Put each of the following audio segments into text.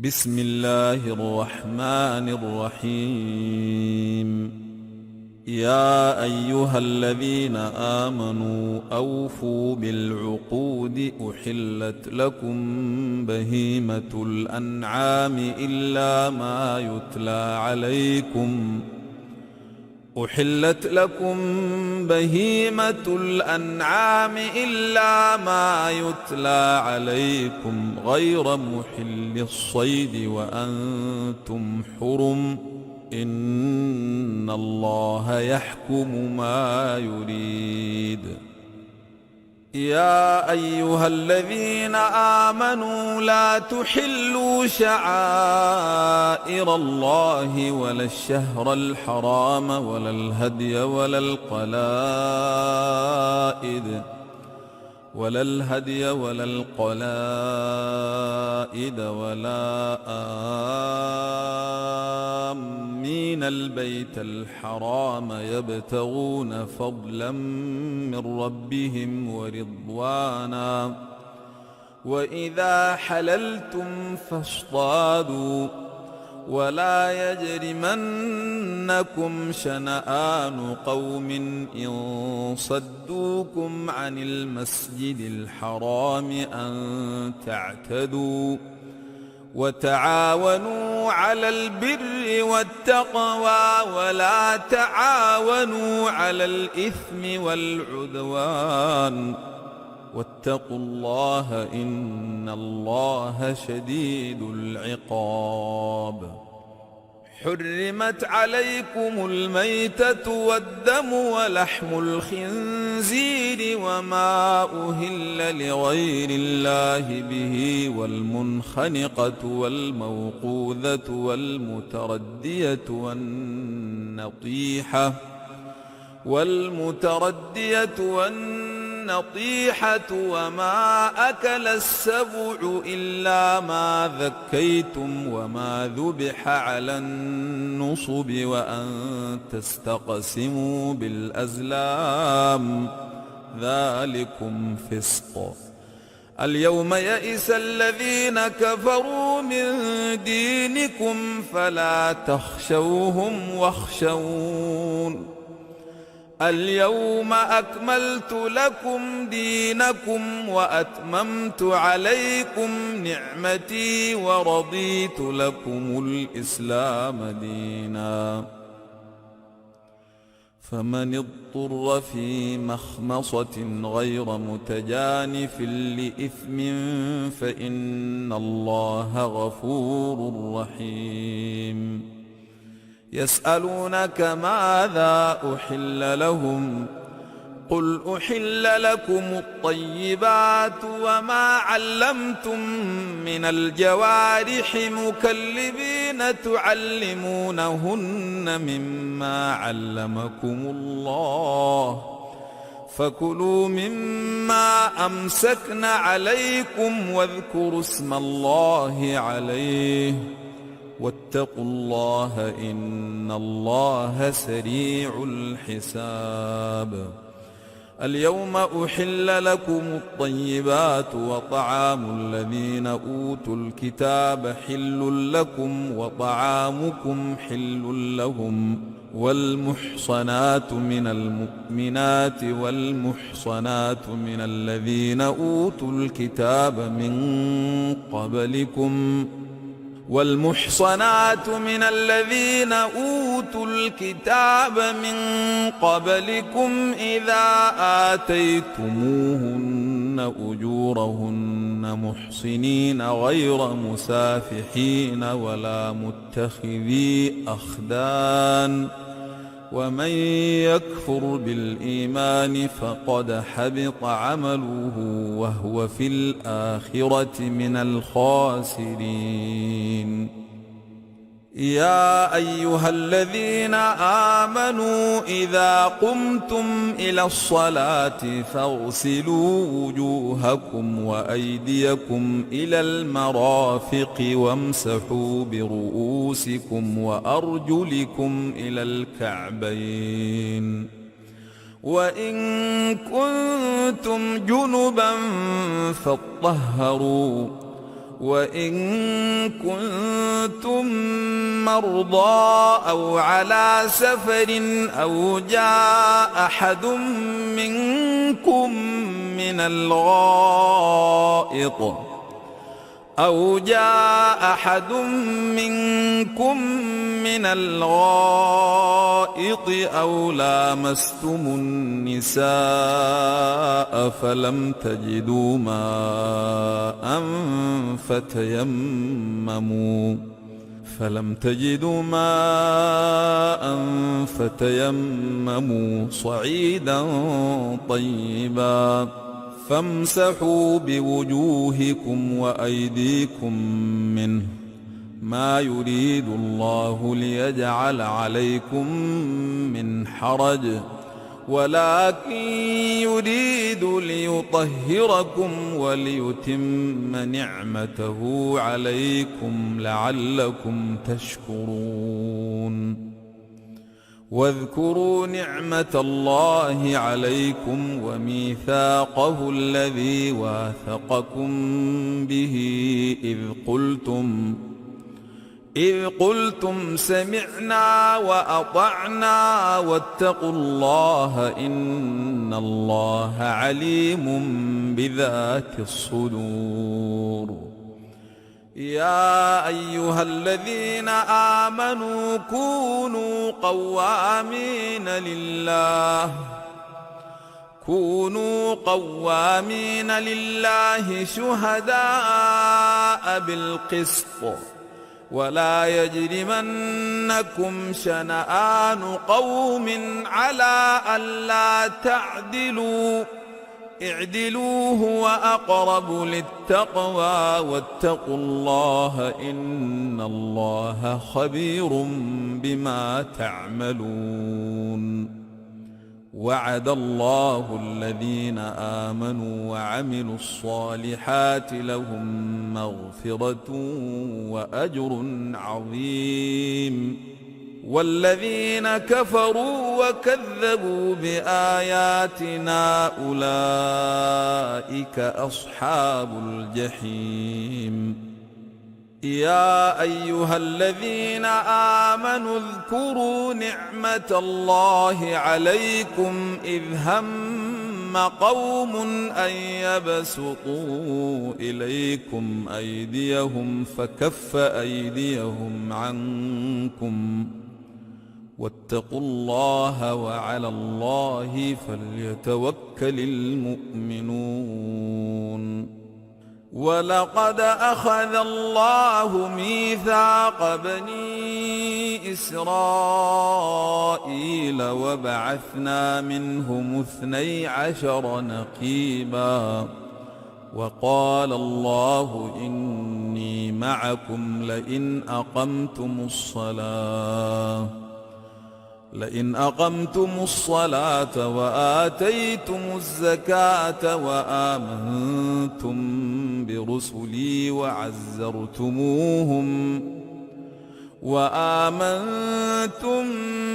بسم الله الرحمن الرحيم. يا أيها الذين آمنوا أوفوا بالعقود أحلت لكم بهيمة الأنعام إلا ما يتلى عليكم غير محل الصيد وأنتم حرم إن الله يحكم ما يريد. يا أيها الذين آمنوا لا تحلوا شعائر الله ولا الشهر الحرام ولا الهدي ولا القلائد ولا آمين البيت الحرام يبتغون فضلا من ربهم ورضوانا وإذا حللتم فاصطادوا ولا يجرمنكم شنآن قوم إن صدوكم عن المسجد الحرام أن تعتدوا وتعاونوا على البر والتقوى ولا تعاونوا على الإثم والعدوان واتقوا الله إن الله شديد العقاب. حرمت عليكم الميتة والدم ولحم الخنزير وما أهل لغير الله به والمنخنقة والموقوذة والمتردية والنطيحة وما أكل السبع إلا ما ذكيتم وما ذبح على النصب وأن تستقسموا بالأزلام ذلكم فسق. اليوم يئس الذين كفروا من دينكم فلا تخشوهم واخشون. اليوم أكملت لكم دينكم وأتممت عليكم نعمتي ورضيت لكم الإسلام دينا. فمن اضطر في مخمصة غير متجانف لإثم فإن الله غفور رحيم. يسألونك ماذا أحل لهم قل أحل لكم الطيبات وما علمتم من الجوارح مكلبين تعلمونهن مما علمكم الله فكلوا مما أمسكن عليكم واذكروا اسم الله عليه واتقوا الله إن الله سريع الحساب. اليوم أحل لكم الطيبات وطعام الذين أوتوا الكتاب حل لكم وطعامكم حل لهم والمحصنات من المؤمنات والمحصنات من الذين أوتوا الكتاب من قبلكم إذا آتيتموهن أجورهن محصنين غير مسافحين ولا متخذي أخدان ومن يكفر بالإيمان فقد حبط عمله وهو في الآخرة من الخاسرين. يا أيها الذين آمنوا إذا قمتم إلى الصلاة فاغسلوا وجوهكم وأيديكم إلى المرافق وامسحوا برؤوسكم وأرجلكم إلى الكعبين وإن كنتم جنبا فاطهروا وإن كنتم مرضى أو على سفر أو جاء أحد منكم من الغائط أو لامستم النساء فلم تجدوا ماء فتيمموا صعيدا طيبا فامسحوا بوجوهكم وأيديكم منه ما يريد الله ليجعل عليكم من حرج ولكن يريد ليطهركم وليتم نعمته عليكم لعلكم تشكرون. واذكروا نعمة الله عليكم وميثاقه الذي واثقكم به إذ قلتم سمعنا وأطعنا واتقوا الله إن الله عليم بذات الصدور. يا أيها الذين آمنوا كونوا قوامين لله شهداء بالقسط ولا يجرمنكم شنآن قوم على ألا تعدلوا اعدلوا هو أقرب للتقوى واتقوا الله إن الله خبير بما تعملون. وعد الله الذين آمنوا وعملوا الصالحات لهم مغفرة وأجر عظيم. والذين كفروا وكذبوا بآياتنا أولئك أصحاب الجحيم. يا أيها الذين آمنوا اذكروا نعمة الله عليكم إذ هم قوم أن يبسطوا إليكم أيديهم فكف أيديهم عنكم واتقوا الله وعلى الله فليتوكل المؤمنون. ولقد أخذ الله ميثاق بني إسرائيل وبعثنا منهم 12 نقيبا وقال الله إني معكم لئن أقمتم الصلاة وآتيتم الزكاة وآمنتم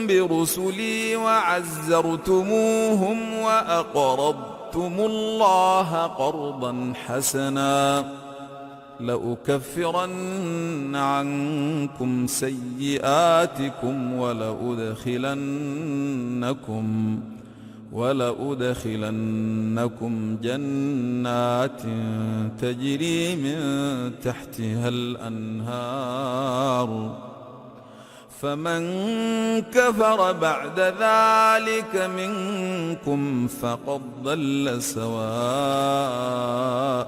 برسلي وعزرتموهم وأقرضتم الله قرضا حسنا لأكفرن عنكم سيئاتكم ولأدخلنكم جنات تجري من تحتها الأنهار فمن كفر بعد ذلك منكم فقد ضل سواء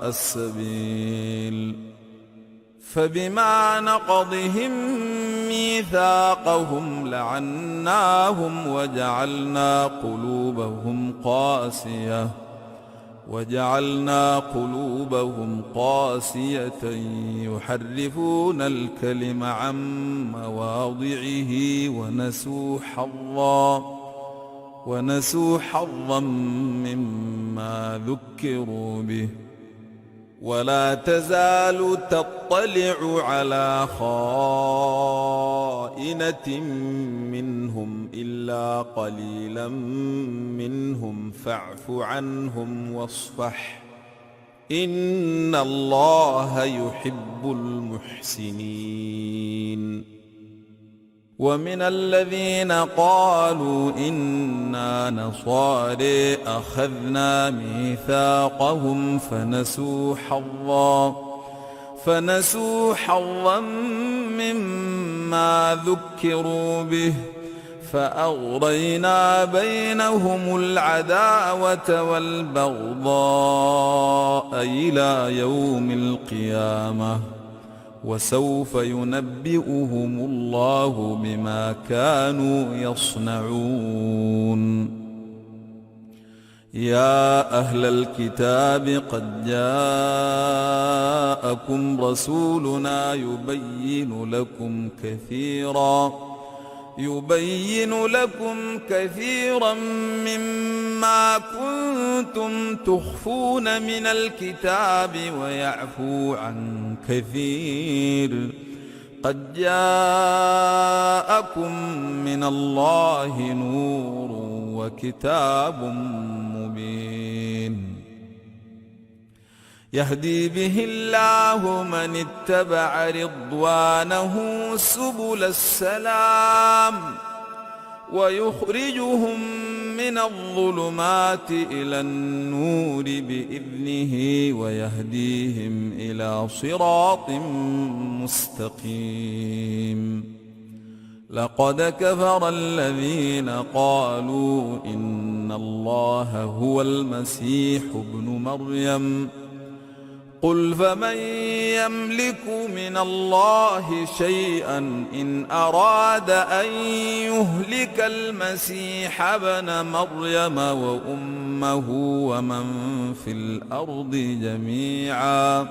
السبيل. فبما نقضهم ميثاقهم لعناهم وجعلنا قلوبهم قاسية يحرفون الكلم عن مواضعه ونسوا حظا مما ذكروا به. ولا تزال تطلع على خائنة منهم إلا قليلا منهم فاعف عنهم واصفح إن الله يحب المحسنين. ومن الذين قالوا إنا نصارى أخذنا ميثاقهم فنسوا حظا مما ذكروا به فأغرينا بينهم العداوة والبغضاء إلى يوم القيامة وسوف ينبئهم الله بما كانوا يصنعون. يا أهل الكتاب قد جاءكم رسولنا يبين لكم كثيرا مما كنتم تخفون من الكتاب ويعفو عن كثير. قد جاءكم من الله نور وكتاب مبين يهدي به الله من اتبع رضوانه سبل السلام ويخرجهم من الظلمات إلى النور بإذنه ويهديهم إلى صراط مستقيم. لقد كفر الذين قالوا إن الله هو المسيح ابن مريم قل فمن يملك من الله شيئا إن أراد أن يهلك المسيح ابن مريم وأمه ومن في الأرض جميعا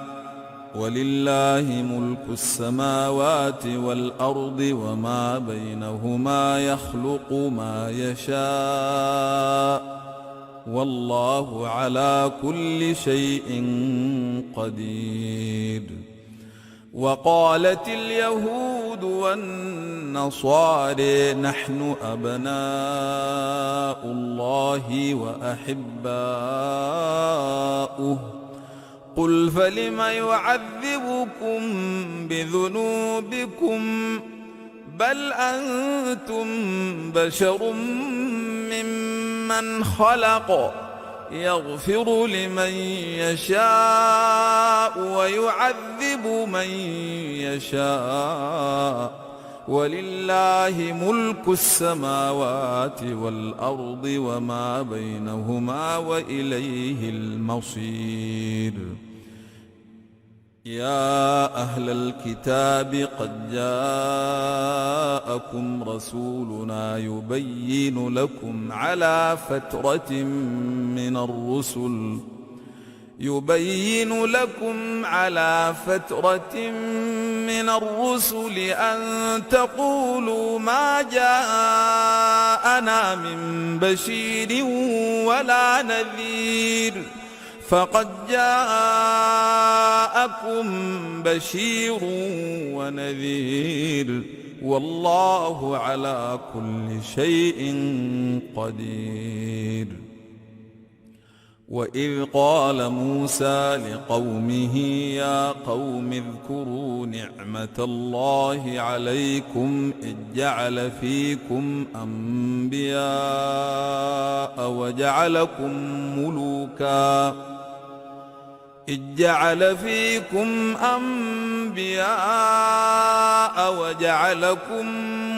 ولله ملك السماوات والأرض وما بينهما يخلق ما يشاء والله على كل شيء قدير. وقالت اليهود والنصارى نحن أبناء الله وأحباؤه قل فلم يعذبكم بذنوبكم بل أنتم بشر ممن خلق يغفر لمن يشاء ويعذب من يشاء ولله ملك السماوات والأرض وما بينهما وإليه المصير. يا أهل الكتاب قد جاءكم رسولنا يبين لكم على فترة من الرسل أن تقولوا ما جاءنا من بشير ولا نذير فقد جاءكم بشير ونذير والله على كل شيء قدير. وإذ قال موسى لقومه يا قوم اذكروا نعمة الله عليكم إذ جعل فيكم أنبياء وجعلكم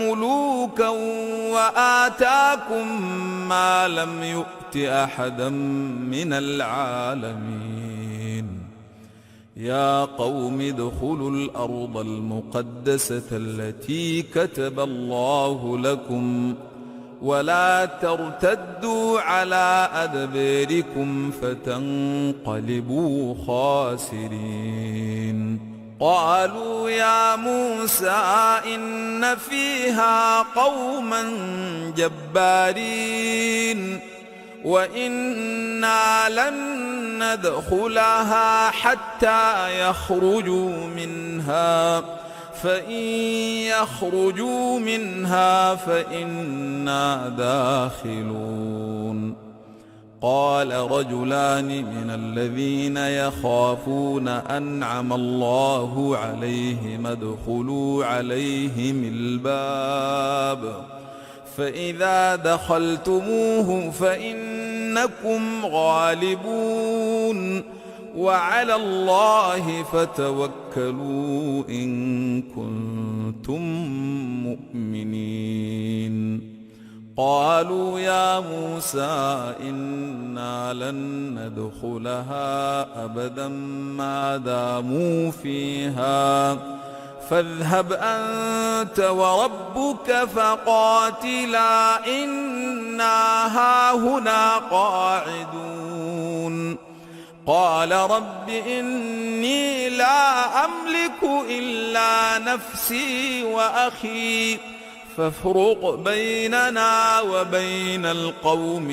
ملوكا وآتاكم ما لم يؤت أحدا من العالمين. يا قوم ادخلوا الأرض المقدسة التي كتب الله لكم ولا ترتدوا على أدباركم فتنقلبوا خاسرين. قالوا يا موسى إن فيها قوما جبارين وإنا لن ندخلها حتى يخرجوا منها فإن يخرجوا منها فإنا داخلون. قال رجلان من الذين يخافون أنعم الله عليهم ادخلوا عليهم الباب فإذا دخلتموه فإنكم غالبون وعلى الله فتوكلوا إن كنتم مؤمنين. قالوا يا موسى إنا لن ندخلها أبدا ما داموا فيها فاذهب أنت وربك فقاتلا إنا هاهنا قاعدون. قال رب إني لا أملك إلا نفسي وأخي فافرق بيننا وبين القوم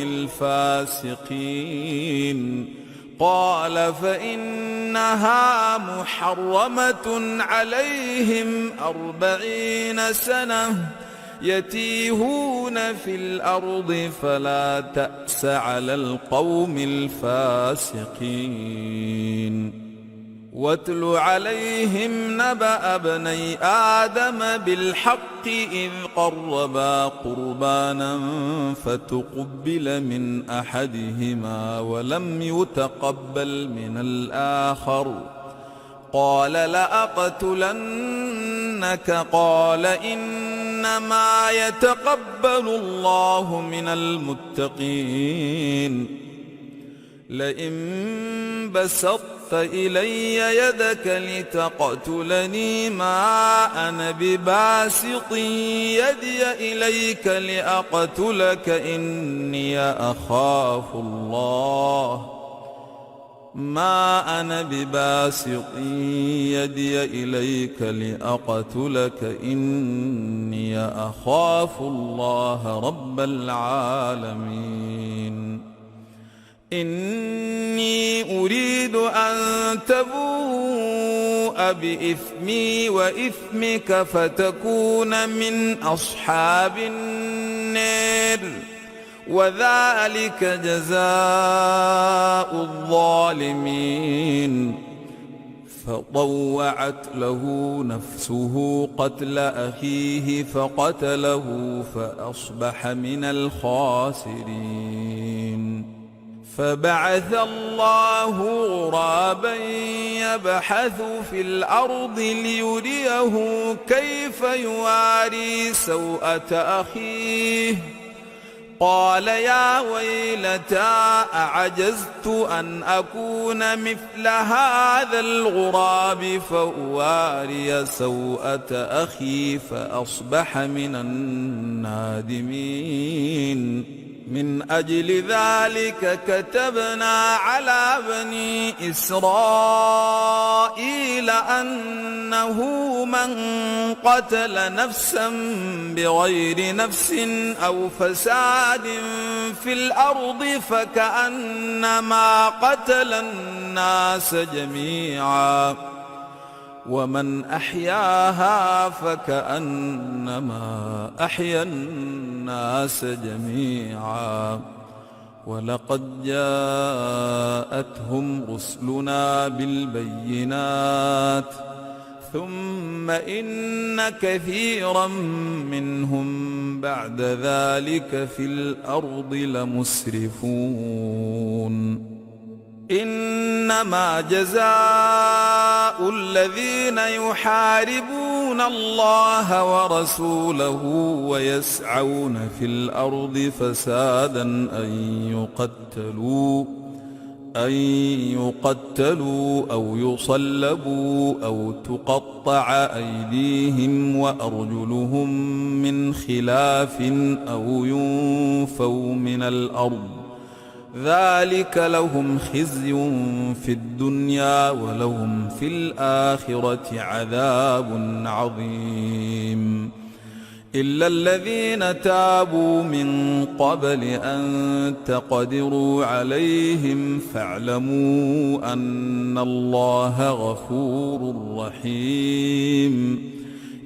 الفاسقين. قال فإنها محرمة عليهم 40 سنة يتيهون في الأرض فلا تأس على القوم الفاسقين. واتل عليهم نبأ ابني آدم بالحق إذ قربا قربانا فتقبل من أحدهما ولم يتقبل من الآخر قال لأقتلنك قال إنما يتقبل الله من المتقين. لئن بسطت إلي يدك لتقتلني ما أنا بباسط يدي إليك لأقتلك إني أخاف الله ما أنا بباسط يدي إليك لأقتلك إني أخاف الله رب العالمين. إني أريد أن تبوء بإثمي وإثمك فتكون من أصحاب النار وذلك جزاء الظالمين. فطوعت له نفسه قتل أخيه فقتله فأصبح من الخاسرين. فبعث الله غرابا يبحث في الأرض ليريه كيف يواري سوءة أخيه قال يا ويلتى أعجزت أن أكون مثل هذا الغراب فأواري سوءة أخي فأصبح من النادمين. من أجل ذلك كتبنا على بني إسرائيل أنه من قتل نفسا بغير نفس أو فساد في الأرض فكأنما قتل الناس جميعا ومن أحياها فكأنما أحيا الناس جميعا. ولقد جاءتهم رسلنا بالبينات ثم إن كثيرا منهم بعد ذلك في الأرض لمسرفون. إنما جزاء الذين يحاربون الله ورسوله ويسعون في الأرض فسادا أن يقتلوا أو يصلبوا أو تقطع أيديهم وأرجلهم من خلاف أو ينفوا من الأرض ذلك لهم خزي في الدنيا ولهم في الآخرة عذاب عظيم. إلا الذين تابوا من قبل أن تقدروا عليهم فاعلموا أن الله غفور رحيم.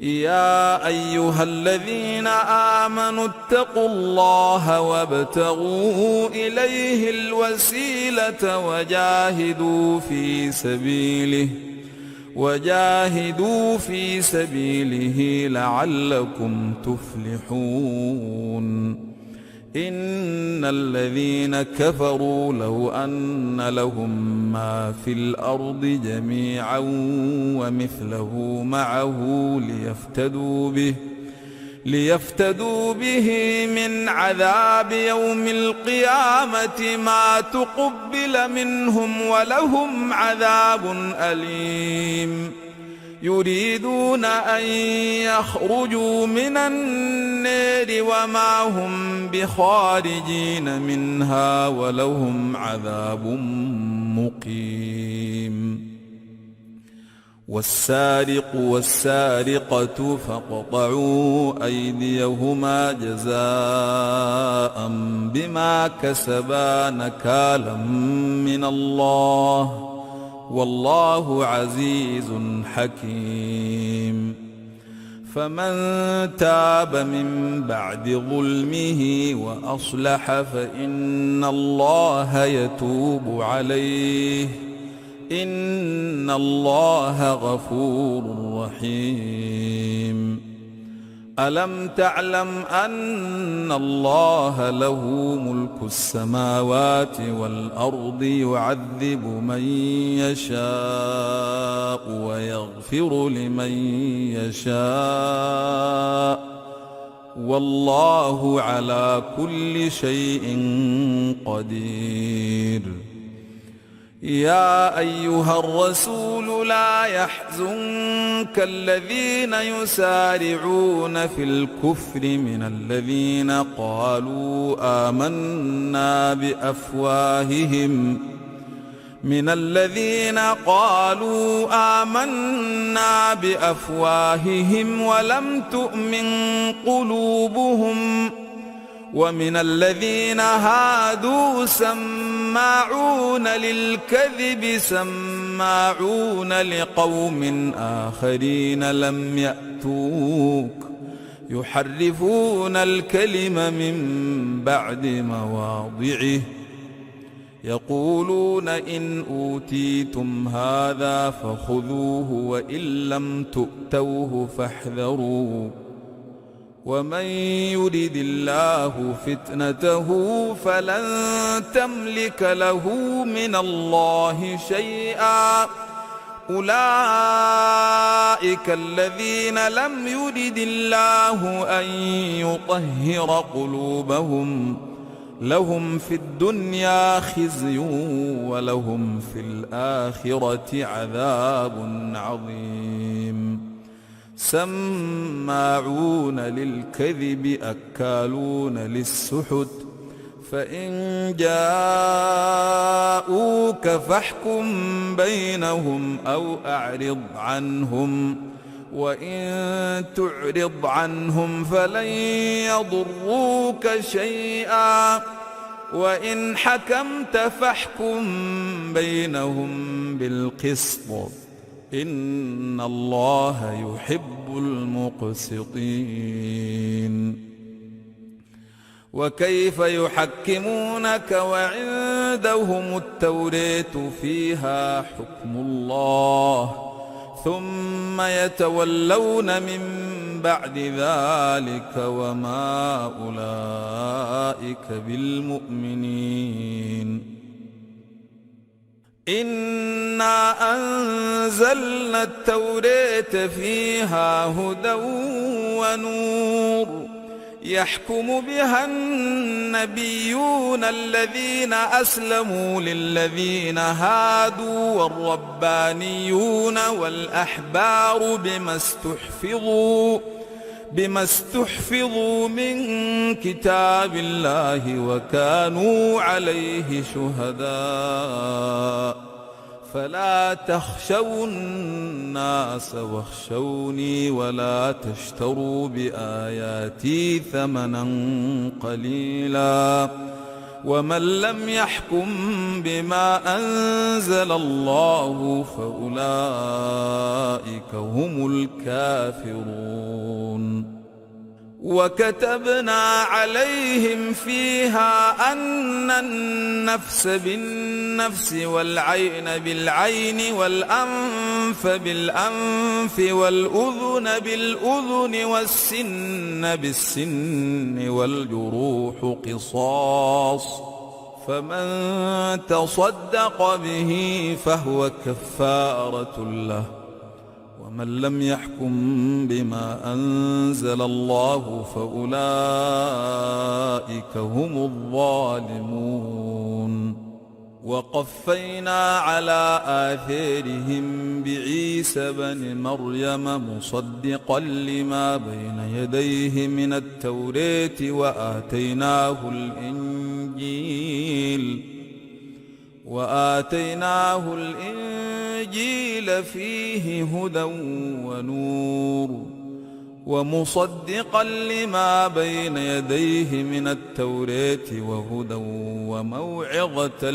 يا أيها الذين الذين آمنوا اتقوا الله وابتغوا إليه الوسيلة وجاهدوا في سبيله لعلكم تفلحون إن الذين كفروا لو أن لهم ما في الأرض جميعا ومثله معه ليفتدوا به من عذاب يوم القيامة ما تقبل منهم ولهم عذاب أليم يريدون أن يخرجوا من النار وما هم بخارجين منها ولهم عذاب مقيم والسارق والسارقة فاقطعوا أيديهما جزاء بما كسبا نكالا من الله والله عزيز حكيم فمن تاب من بعد ظلمه وأصلح فإن الله يتوب عليه إن الله غفور رحيم ألم تعلم أن الله له ملك السماوات والأرض يعذب من يشاء ويغفر لمن يشاء والله على كل شيء قدير يا أيها الرسول لا يحزنك الذين يسارعون في الكفر من الذين قالوا آمنا بأفواههم ولم تؤمن قلوبهم ومن الذين هادوا سماعون للكذب سماعون لقوم آخرين لم يأتوك يحرفون الكلم من بعد مواضعه يقولون إن أوتيتم هذا فخذوه وإن لم تؤتوه فاحذروا ومن يرد الله فتنته فلن تملك له من الله شيئا أولئك الذين لم يرد الله أن يطهر قلوبهم لهم في الدنيا خزي ولهم في الآخرة عذاب عظيم سماعون للكذب أكالون للسحت فإن جاءوك فاحكم بينهم أو أعرض عنهم وإن تعرض عنهم فلن يضروك شيئا وإن حكمت فاحكم بينهم بالقسط إن الله يحب المقسطين وكيف يحكمونك وعندهم التوراة فيها حكم الله ثم يتولون من بعد ذلك وما أولئك بالمؤمنين إنا أنزلنا التوراة فيها هدى ونور يحكم بها النبيون الذين أسلموا للذين هادوا والربانيون والأحبار بما استحفظوا من كتاب الله وكانوا عليه شهداء فلا تخشوا الناس واخشوني ولا تشتروا بآياتي ثمنا قليلا ومن لم يحكم بما أنزل الله فأولئك هم الكافرون وكتبنا عليهم فيها أن النفس بالنفس والعين بالعين والأنف بالأنف والأذن بالأذن والسن بالسن والجروح قصاص، فمن تصدق به فهو كفارة له، ومن لم يحكم بما أنزل الله فأولئك هم الظالمون. وقفينا على آثارهم بعيسى بن مريم مصدقا لما بين يديه من التوراة وآتيناه الإنجيل فيه هدى ونور، ومصدقا لما بين يديه من التوراة وهدى وموعظة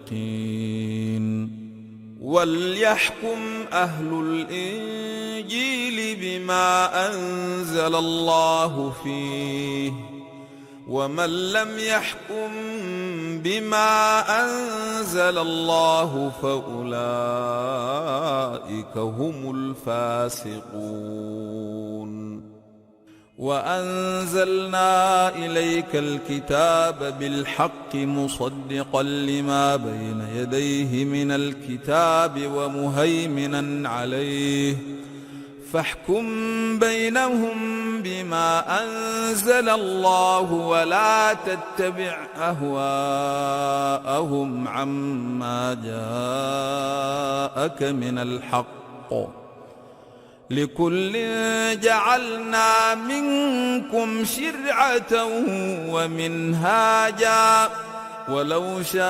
للمتقين. وليحكم أهل الإنجيل بما أنزل الله فيه، ومن لم يحكم بما أنزل الله فأولئك هم الفاسقون. وأنزلنا إليك الكتاب بالحق مصدقا لما بين يديه من الكتاب ومهيمنا عليه، فاحكم بينهم بما أنزل الله ولا تتبع أهواءهم عما جاءك من الحق، لكل جعلنا منكم شرعة ومنهاجا، ولو شاء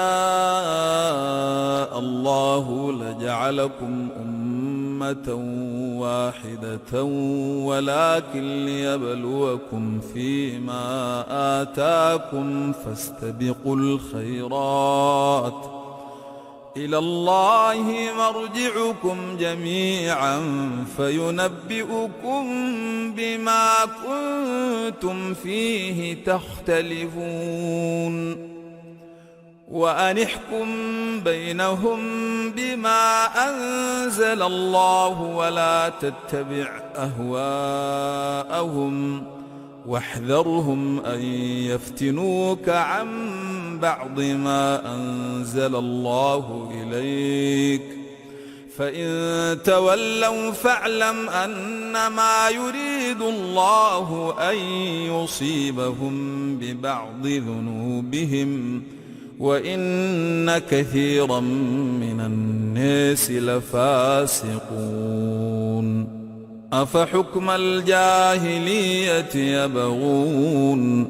الله لجعلكم أمة واحدة ولكن ليبلوكم فيما آتاكم، فاستبقوا الخيرات، إلى الله مرجعكم جميعا فينبئكم بما كنتم فيه تختلفون. وأن احكم بينهم بما أنزل الله ولا تتبع أهواءهم، واحذرهم أن يفتنوك عن بعض ما أنزل الله إليك، فإن تولوا فاعلم أنما يريد الله أن يصيبهم ببعض ذنوبهم، وإن كثيرا من الناس لفاسقون. أفحكم الجاهلية يبغون،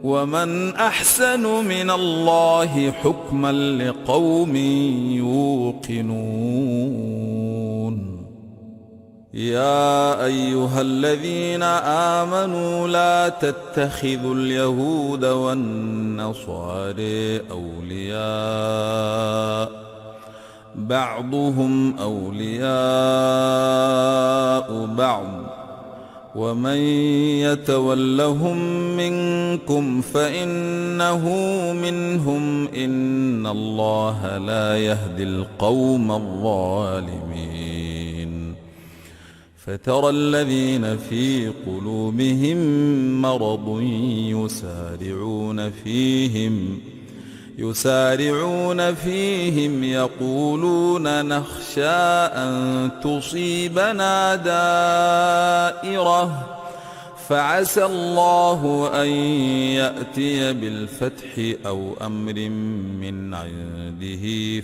ومن أحسن من الله حكما لقوم يوقنون. يا أيها الذين آمنوا لا تتخذوا اليهود والنصارى أولياء، بعضهم أولياء بعض، ومن يتولهم منكم فإنه منهم، إن الله لا يهدي القوم الظالمين. فترى الذين في قلوبهم مرض يسارعون فيهم يقولون نخشى أن تصيبنا دائرة، فعسى الله أن يأتي بالفتح أو أمر من عنده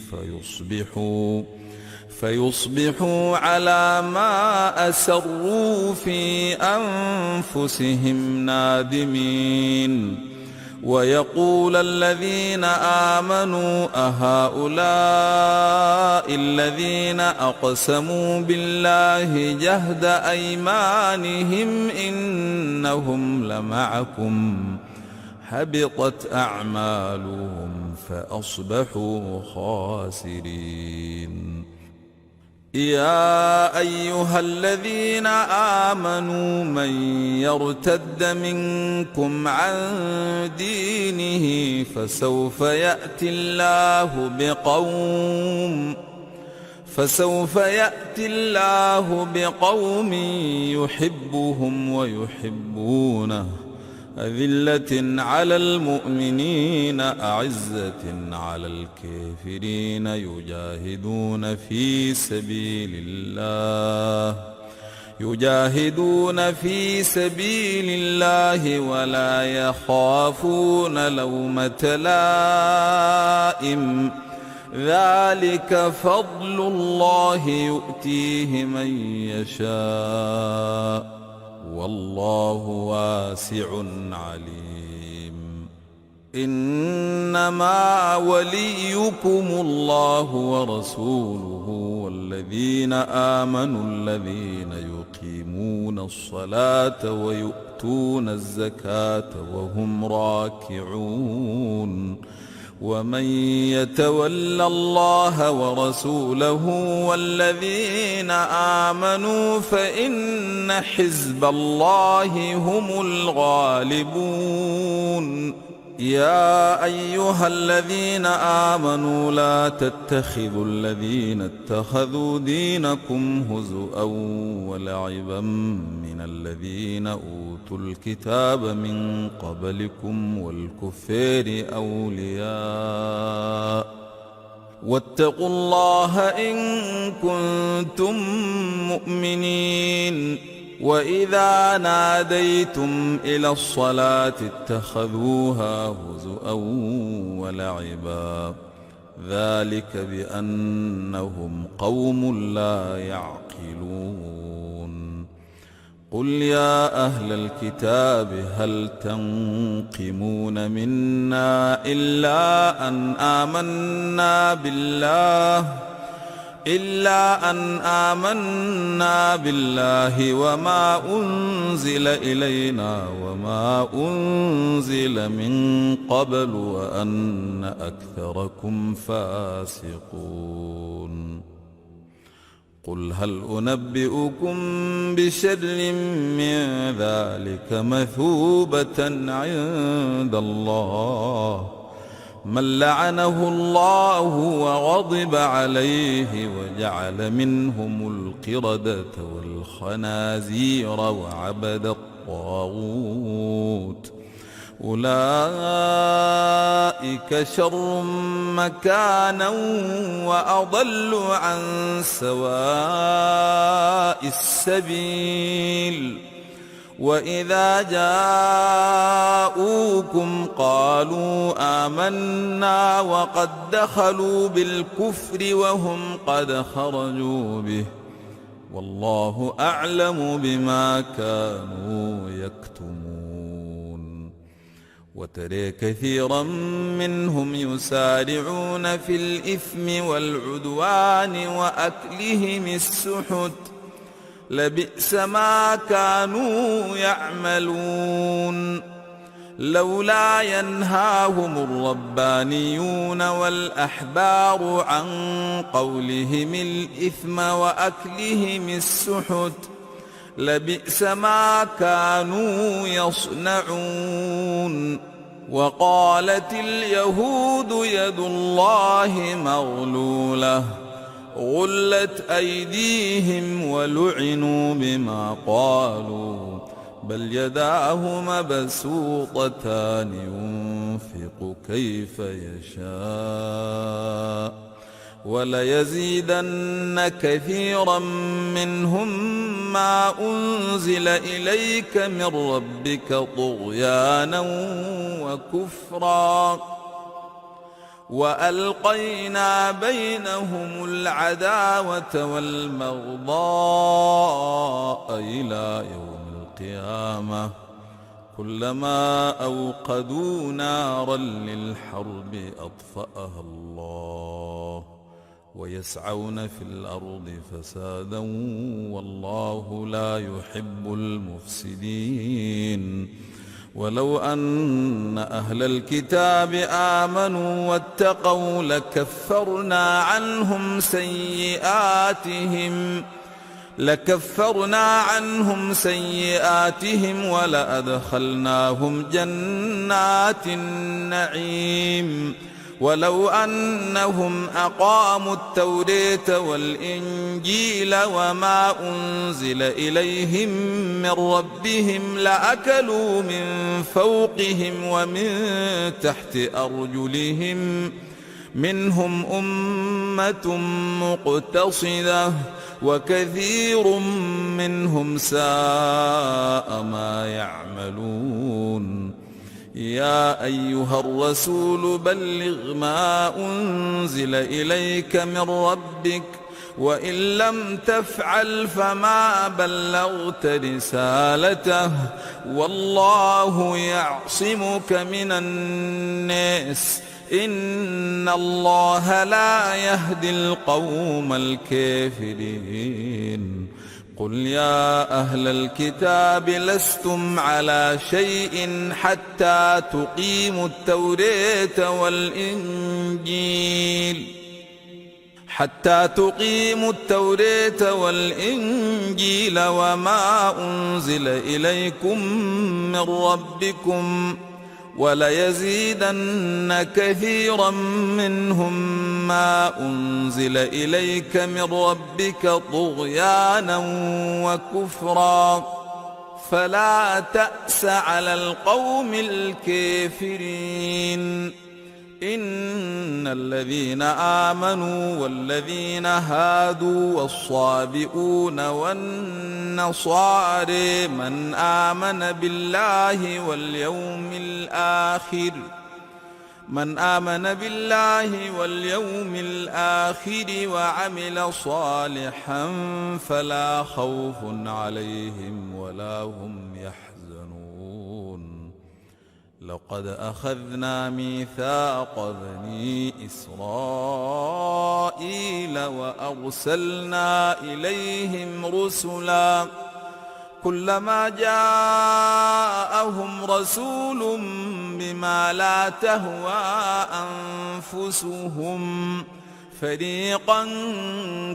فيصبحوا على ما أسروا في أنفسهم نادمين. ويقول الذين آمنوا أهؤلاء الذين أقسموا بالله جهد أيمانهم إنهم لمعكم، حبطت أعمالهم فأصبحوا خاسرين. يا أيها الذين آمنوا من يرتد منكم عن دينه فسوف يأتي الله بقوم يحبهم ويحبونه أذلة على المؤمنين أعزة على الكافرين يجاهدون في سبيل الله ولا يخافون لومة لائم ذلك فضل الله يؤتيه من يشاء والله واسع عليم. إنما وليكم الله ورسوله والذين آمنوا الذين يقيمون الصلاة ويؤتون الزكاة وهم راكعون ومن يتول الله ورسوله والذين آمنوا فإن حزب الله هم الغالبون. يا أيها الذين آمنوا لا تتخذوا الذين اتخذوا دينكم هزؤا ولعبا من الذين أوتوا الكتاب من قبلكم والكفار أولياء واتقوا الله إن كنتم مؤمنين. وإذا ناديتم إلى الصلاة اتخذوها هزؤا ولعبا ذلك بأنهم قوم لا يعقلون. قل يا أهل الكتاب هل تنقمون منا إلا أن آمنا بالله وما أنزل إلينا وما أنزل من قبل وأن أكثركم فاسقون. قل هل أنبئكم بشر من ذلك مثوبة عند الله من لعنه الله وغضب عليه وجعل منهم القردة والخنازير وعبد الطاغوت أولئك شر مكانا وأضل عن سواء السبيل. وإذا جاءوكم قالوا آمنا وقد دخلوا بالكفر وهم قد خرجوا به والله أعلم بما كانوا يكتمون. وترى كثيرا منهم يسارعون في الإثم والعدوان وأكلهم السحت لبئس ما كانوا يعملون. لولا ينهاهم الربانيون والأحبار عن قولهم الإثم وأكلهم السحت لبئس ما كانوا يصنعون. وقالت اليهود يد الله مغلولة غلت أيديهم ولعنوا بما قالوا بل يداه مبسوطتان ينفق كيف يشاء وليزيدن كثيرا منهم ما أنزل إليك من ربك طغيانا وكفرا وألقينا بينهم العداوة والبغضاء إلى يوم القيامة كلما أوقدوا نارا للحرب أطفأها الله ويسعون في الأرض فسادا والله لا يحب المفسدين. ولو أن أهل الكتاب آمنوا واتقوا لكفرنا عنهم سيئاتهم ولأدخلناهم جنات النعيم. ولو أنهم أقاموا التوراة والإنجيل وما أنزل إليهم من ربهم لأكلوا من فوقهم ومن تحت أرجلهم منهم أمة مقتصدة وكثير منهم ساء ما يعملون. يا أيها الرسول بلغ ما أنزل إليك من ربك وإن لم تفعل فما بلغت رسالته والله يعصمك من الناس إن الله لا يهدي القوم الكافرين. قل يا أهل الكتاب لستم على شيء حتى تقيموا التوراة والإنجيل وما أنزل إليكم من ربكم وليزيدن كثيرا منهم ما أنزل إليك من ربك طغيانا وكفرا فلا تأس على القوم الكافرين. إن الذين آمنوا والذين هادوا والصابئون والنصارى من آمن بالله واليوم الآخر وعمل صالحا فلا خوف عليهم ولا هم يحزنون. لقد أخذنا ميثاق بني إسرائيل وأرسلنا إليهم رسلا كلما جاءهم رسول بما لا تهوى أنفسهم فريقا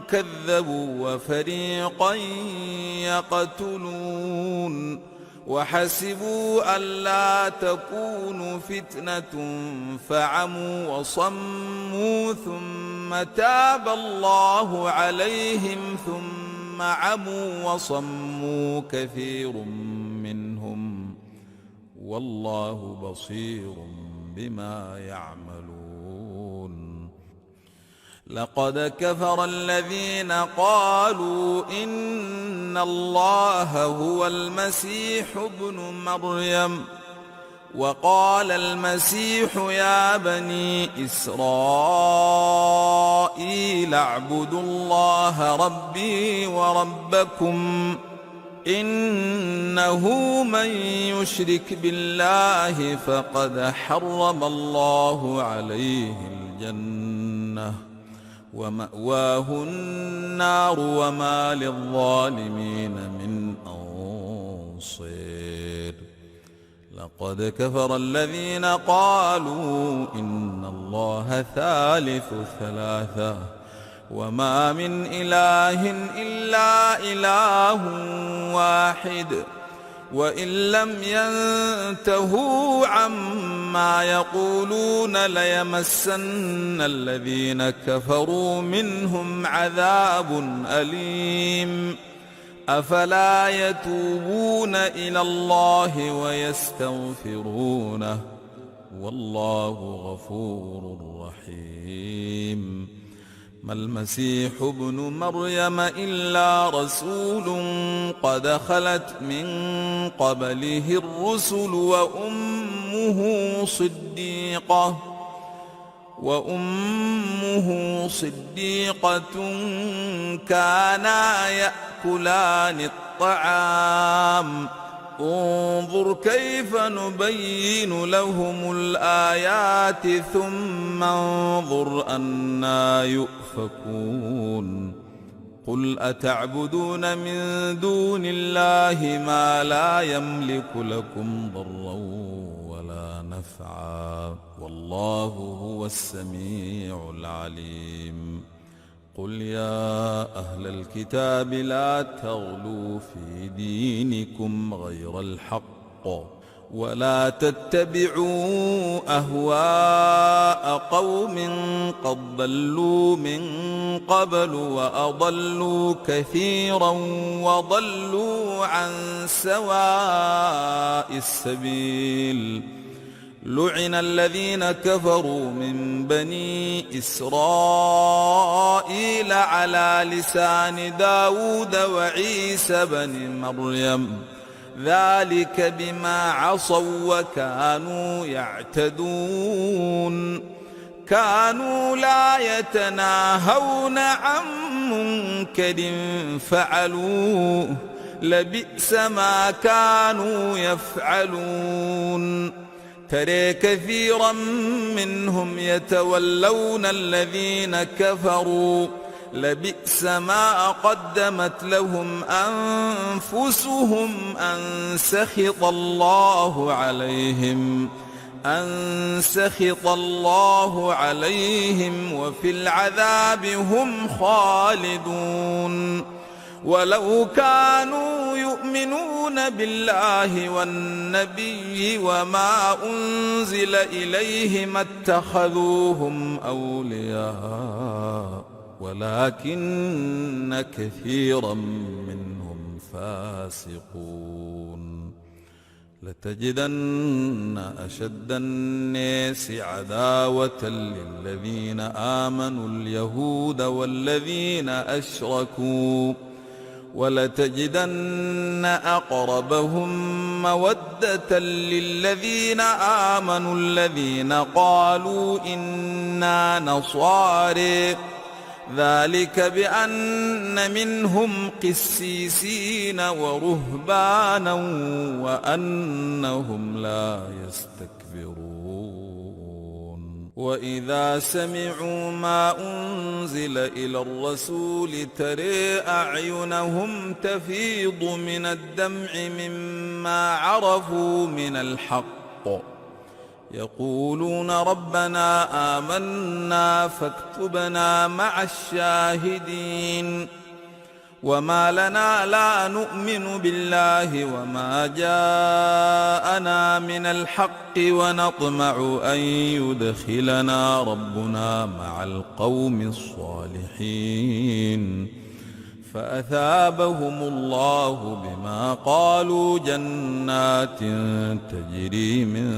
كذبوا وفريقا يقتلون وحسبوا ألا تكون فتنة فعموا وصموا ثم تاب الله عليهم ثم عموا وصموا كثير منهم والله بصير بما يعملون. لقد كفر الذين قالوا إن الله هو المسيح ابن مريم وقال المسيح يا بني إسرائيل اعبدوا الله ربي وربكم إنه من يشرك بالله فقد حرم الله عليه الجنة ومأواه النار وما للظالمين من أنصير. لقد كفر الذين قالوا إن الله ثالث ثلاثة وما من إله إلا إله واحد وإن لم ينتهوا عما يقولون ليمسن الذين كفروا منهم عذاب أليم. أفلا يتوبون إلى الله ويستغفرونه والله غفور رحيم. ما المسيح ابن مريم إلا رسول قد خلت من قبله الرسل وأمه صديقة كانا يأكلان الطعام انظر كيف نبين لهم الآيات ثم انظر أنى يؤفكون. قل أتعبدون من دون الله ما لا يملك لكم ضرا ولا نفعا والله هو السميع العليم. قل يا أهل الكتاب لا تغلوا في دينكم غير الحق ولا تتبعوا أهواء قوم قد ضلوا من قبل وأضلوا كثيرا وضلوا عن سواء السبيل. لعن الذين كفروا من بني إسرائيل على لسان داود وعيسى بن مريم ذلك بما عصوا وكانوا يعتدون. كانوا لا يتناهون عن منكر فعلوه لبئس ما كانوا يفعلون. ترى كثيرا منهم يتولون الذين كفروا لبئس ما قدمت لهم أنفسهم أن سخط الله عليهم وفي العذاب هم خالدون. ولو كانوا يؤمنون بالله والنبي وما أنزل إليه ما اتخذوهم أولياء ولكن كثيرا منهم فاسقون. لتجدن أشد الناس عداوة للذين آمنوا اليهود والذين أشركوا ولتجدن أقربهم مودة للذين آمنوا الذين قالوا إنا نصارى ذلك بأن منهم قسيسين ورهبانا وأنهم لا يستكبرون. وإذا سمعوا ما أنزل إلى الرسول ترى أعينهم تفيض من الدمع مما عرفوا من الحق يقولون ربنا آمنا فاكتبنا مع الشاهدين. وما لنا لا نؤمن بالله وما جاءنا من الحق ونطمع أن يدخلنا ربنا مع القوم الصالحين. فأثابهم الله بما قالوا جنات تجري من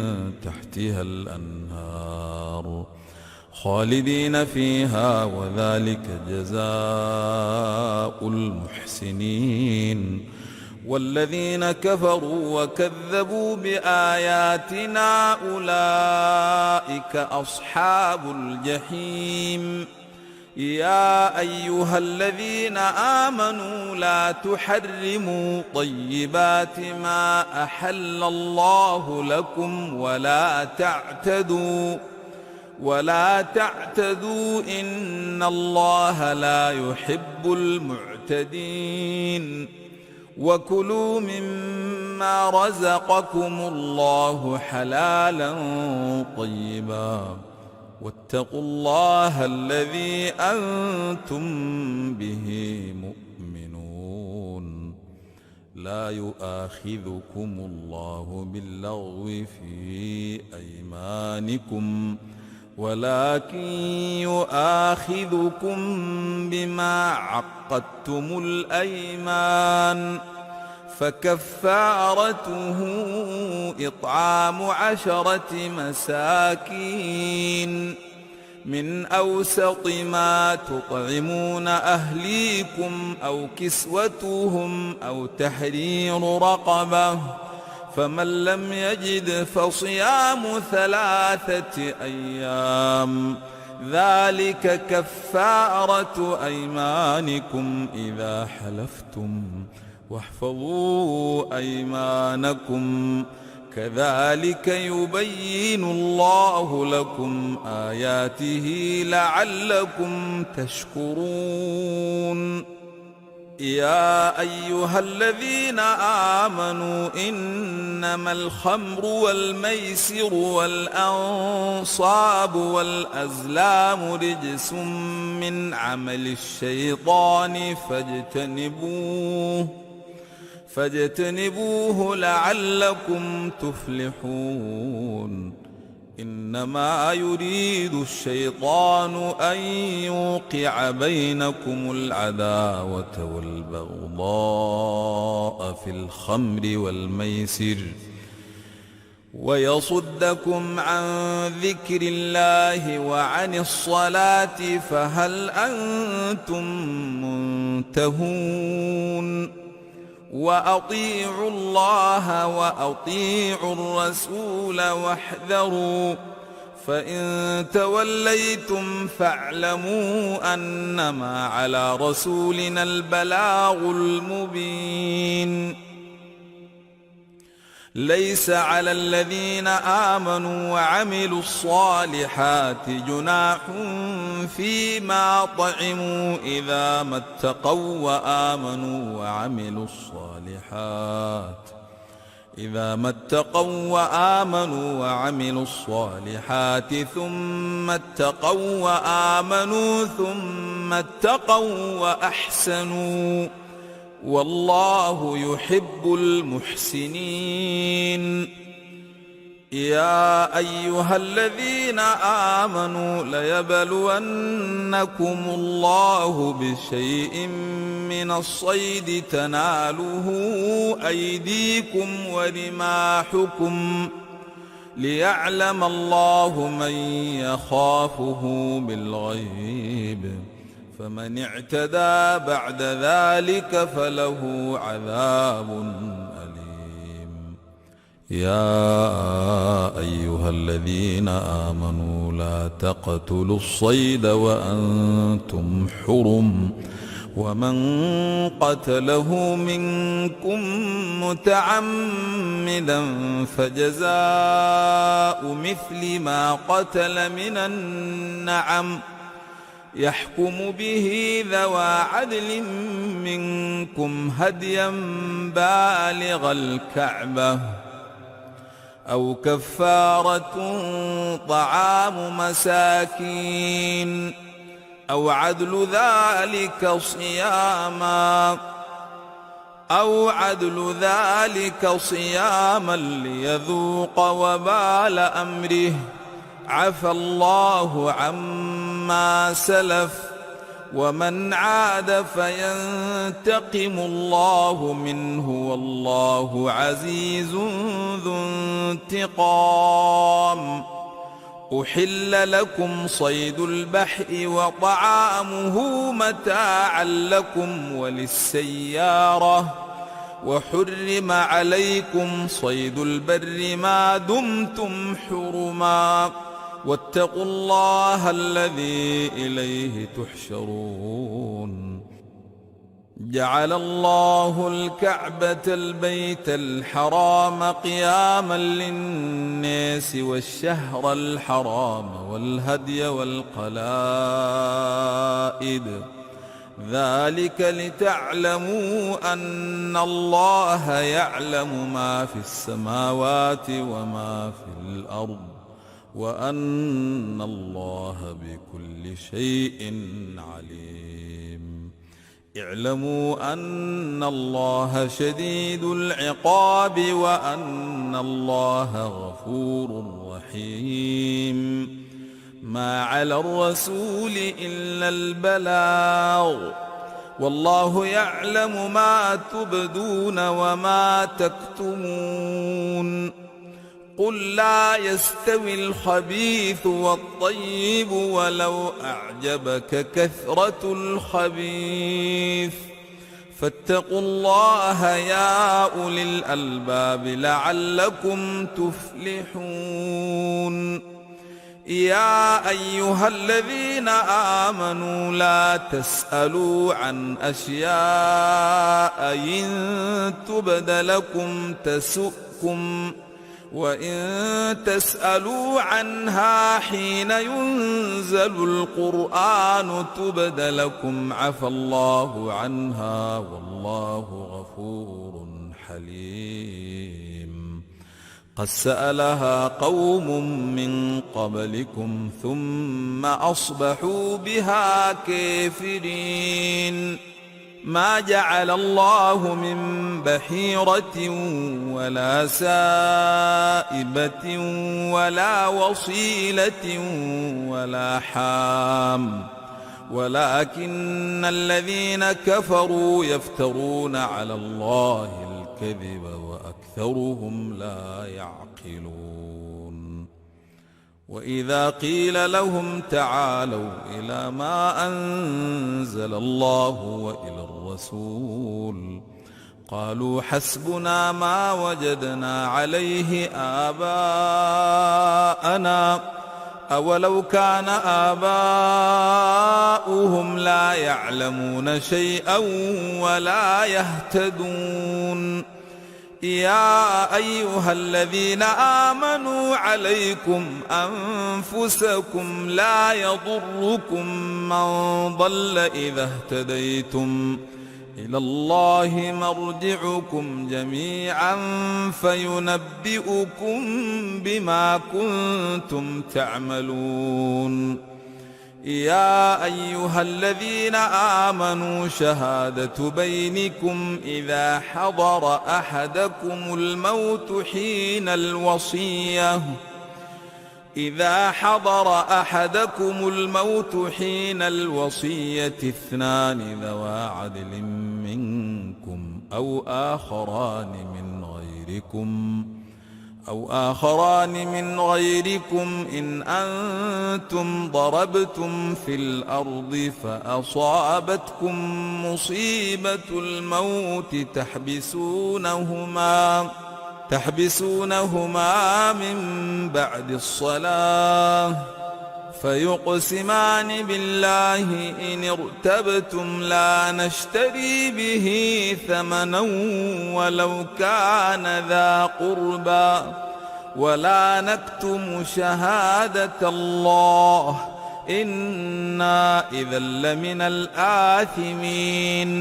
تحتها الأنهار خالدين فيها وذلك جزاء المحسنين. والذين كفروا وكذبوا بآياتنا أولئك أصحاب الجحيم. يا أيها الذين آمنوا لا تحرموا طيبات ما أحل الله لكم ولا تعتدوا إن الله لا يحب المعتدين. وكلوا مما رزقكم الله حلالا طيبا واتقوا الله الذي أنتم به مؤمنون. لا يؤاخذكم الله باللغو في أيمانكم ولكن يؤاخذكم بما عقدتم الأيمان. فكفارته إطعام 10 مساكين من أوسط ما تطعمون أهليكم أو كسوتهم أو تحرير رقبة. فمن لم يجد فصيام 3 أيام ذلك كفارة أيمانكم إذا حلفتم واحفظوا أيمانكم كذلك يبين الله لكم آياته لعلكم تشكرون. يا أيها الذين آمنوا إنما الخمر والميسر والأنصاب والأزلام رجس من عمل الشيطان فاجتنبوه لعلكم تفلحون إنما يريد الشيطان أن يوقع بينكم العداوة والبغضاء في الخمر والميسر ويصدكم عن ذكر الله وعن الصلاة فهل أنتم منتهون وأطيعوا الله وأطيعوا الرسول واحذروا فإن توليتم فاعلموا أنما على رسولنا البلاغ المبين ليس على الذين آمنوا وعملوا الصالحات جناح فيما طعموا إذا ما اتقوا وآمنوا وعملوا الصالحات ثم اتقوا وآمنوا ثم اتقوا وأحسنوا والله يحب المحسنين يا أيها الذين آمنوا ليبلونكم الله بشيء من الصيد تناله أيديكم ورماحكم ليعلم الله من يخافه بالغيب فمن اعتدى بعد ذلك فله عذاب أليم يا أيها الذين آمنوا لا تقتلوا الصيد وأنتم حرم ومن قتله منكم متعمدا فجزاء مثل ما قتل من النعم يحكم به ذوى عدل منكم هديا بالغ الكعبة أو كفارة طعام مساكين أو عدل ذلك صياما ليذوق وبال أمره عفى الله عما سلف ومن عاد فينتقم الله منه والله عزيز ذو انتقام أحل لكم صيد البحر وطعامه متاعا لكم وللسيارة وحرم عليكم صيد البر ما دمتم حرما واتقوا الله الذي إليه تحشرون جعل الله الكعبة البيت الحرام قياما للناس والشهر الحرام والهدي والقلائد ذلك لتعلموا أن الله يعلم ما في السماوات وما في الأرض وأن الله بكل شيء عليم اعلموا أن الله شديد العقاب وأن الله غفور رحيم ما على الرسول إلا البلاغ والله يعلم ما تبدون وما تكتمون قل لا يستوي الخبيث والطيب ولو أعجبك كثرة الخبيث فاتقوا الله يا أولي الألباب لعلكم تفلحون يا أيها الذين آمنوا لا تسألوا عن أشياء إن تبد لكم تسؤكم وإن تسألوا عنها حين ينزل القرآن تبد لكم عفى الله عنها والله غفور حليم. قد سألها قوم من قبلكم ثم أصبحوا بها كافرين. ما جعل الله من بحيرة ولا سائبة ولا وصيلة ولا حام ولكن الذين كفروا يفترون على الله الكذب وأكثرهم لا يعقلون. وإذا قيل لهم تعالوا إلى ما أنزل الله وإلى الرسول قالوا حسبنا ما وجدنا عليه آباءنا أولو كان آباؤهم لا يعلمون شيئا ولا يهتدون. يا أيها الذين آمنوا عليكم أنفسكم لا يضركم من ضل إذا اهتديتم إلى الله مرجعكم جميعا فينبئكم بما كنتم تعملون. يا أيها الذين آمنوا شهادة بينكم إذا حضر أحدكم الموت حين الوصية اثنان ذوى عدل منكم أو آخران من غيركم إن أنتم ضربتم في الأرض فأصابتكم مصيبة الموت تحبسونهما من بعد الصلاة فيقسمان بالله إن ارتبتم لا نشتري به ثمنا ولو كان ذا قربى ولا نكتم شهادة الله إنا إذا لمن الآثمين.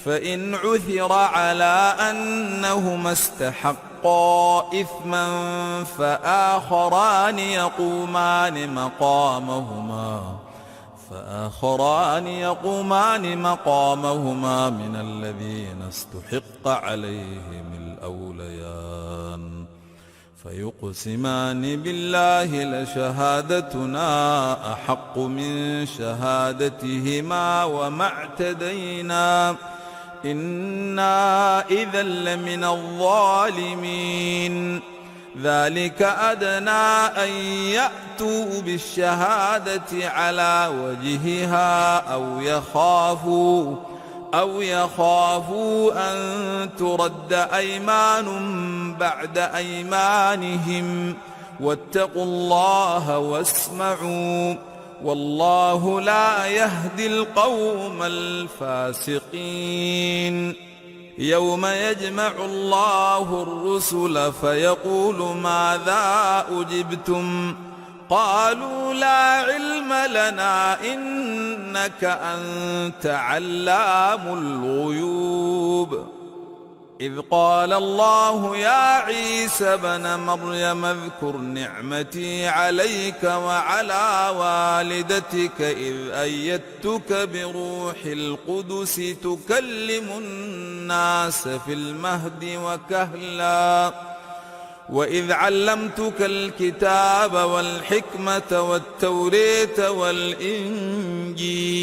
فإن عثر على أنهما استحقا إثما فآخران يقومان مقامهما من الذين استحق عليهم الأوليان فيقسمان بالله لشهادتنا أحق من شهادتهما وما اعتدينا إنا إذا لمن الظالمين. ذلك أدنى أن يأتوا بالشهادة على وجهها أو يخافوا أن ترد أيمان بعد أيمانهم واتقوا الله واسمعوا والله لا يهدي القوم الفاسقين. يوم يجمع الله الرسل فيقول ماذا أجبتم قالوا لا علم لنا إنك أنت علام الغيوب. إذ قال الله يا عيسى ابن مريم اذكر نعمتي عليك وعلى والدتك إذ أيدتك بروح القدس تكلم الناس في المهد وكهلا وإذ علمتك الكتاب والحكمة والتوراة والإنجيل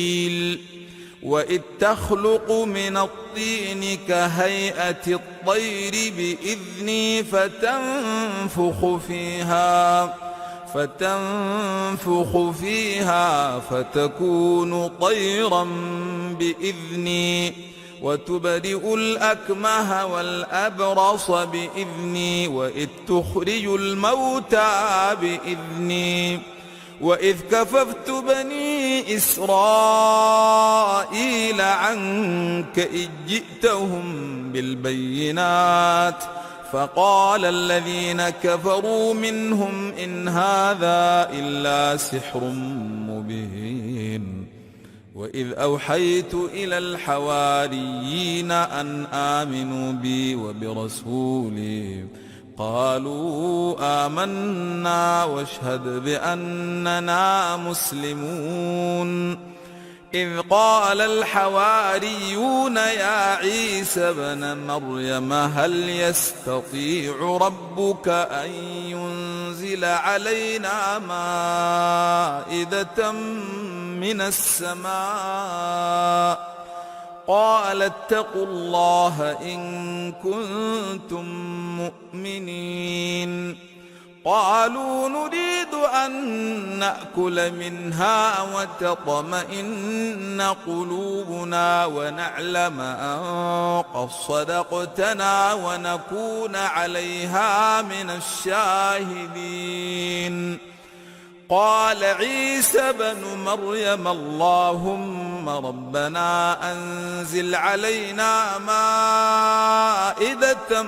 وإذ تخلق من الطين كهيئة الطير بإذني فتنفخ فيها فتكون طيرا بإذني وتبرئ الأكمه والأبرص بإذني وإذ تخرج الموتى بإذني وإذ كففت بني إسرائيل عنك إذ جئتهم بالبينات فقال الذين كفروا منهم إن هذا إلا سحر مبين. وإذ أوحيت إلى الحواريين أن آمنوا بي وبرسولي قالوا آمنا واشهد بأننا مسلمون. إذ قال الحواريون يا عيسى ابن مريم هل يستطيع ربك أن ينزل علينا مائدة من السماء؟ قال اتقوا الله إن كنتم مؤمنين. قالوا نريد أن نأكل منها وتطمئن قلوبنا ونعلم أن قد صدقتنا ونكون عليها من الشاهدين. قال عيسى بن مريم اللهم ربنا أنزل علينا مائدة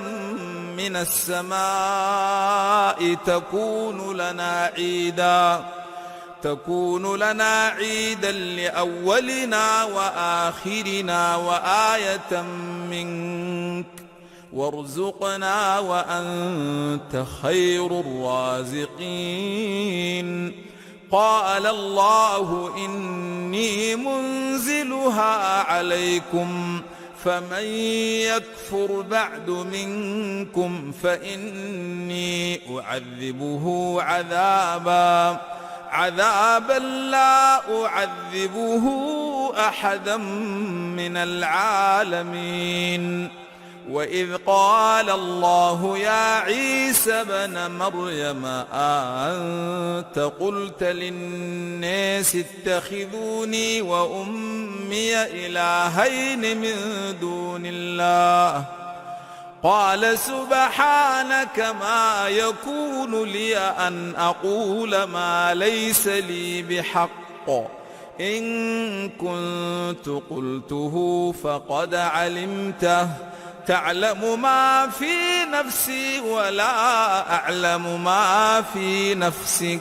من السماء تكون لنا عيدا لأولنا وآخرنا وآية منك وارزقنا وأنت خير الرازقين. قال الله إني منزلها عليكم فمن يكفر بعد منكم فإني أعذبه عذابا لا أعذبه أحدا من العالمين. وإذ قال الله يا عيسى ابن مريم أأنت قلت للناس اتخذوني وأمي إلهين من دون الله؟ قال سبحانك ما يكون لي أن أقول ما ليس لي بحق إن كنت قلته فقد علمته تعلم ما في نفسي ولا أعلم ما في نفسك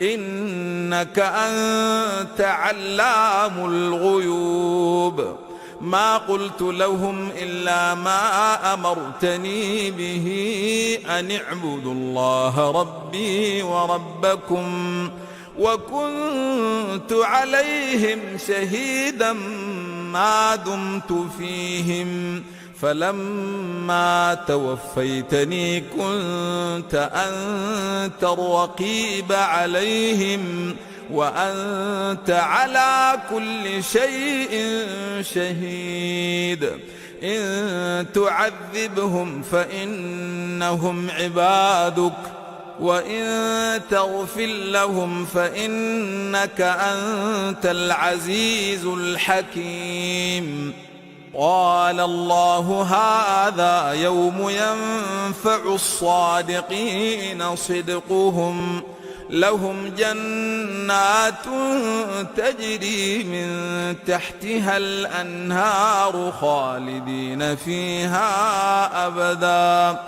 إنك أنت علام الغيوب. ما قلت لهم إلا ما أمرتني به أن اعبدوا الله ربي وربكم وكنت عليهم شهيدا ما دمت فيهم فلما توفيتني كنت أنت الرقيب عليهم وأنت على كل شيء شهيد. إن تعذبهم فإنهم عبادك وإن تغفر لهم فإنك أنت العزيز الحكيم. قال الله هذا يوم ينفع الصادقين صدقهم لهم جنات تجري من تحتها الأنهار خالدين فيها أبدا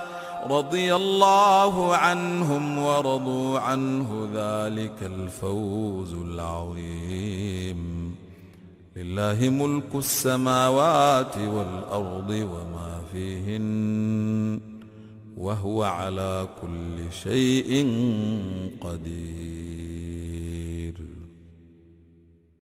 رضي الله عنهم ورضوا عنه ذلك الفوز العظيم. لله ملك السماوات والأرض وما فيهن وهو على كل شيء قدير.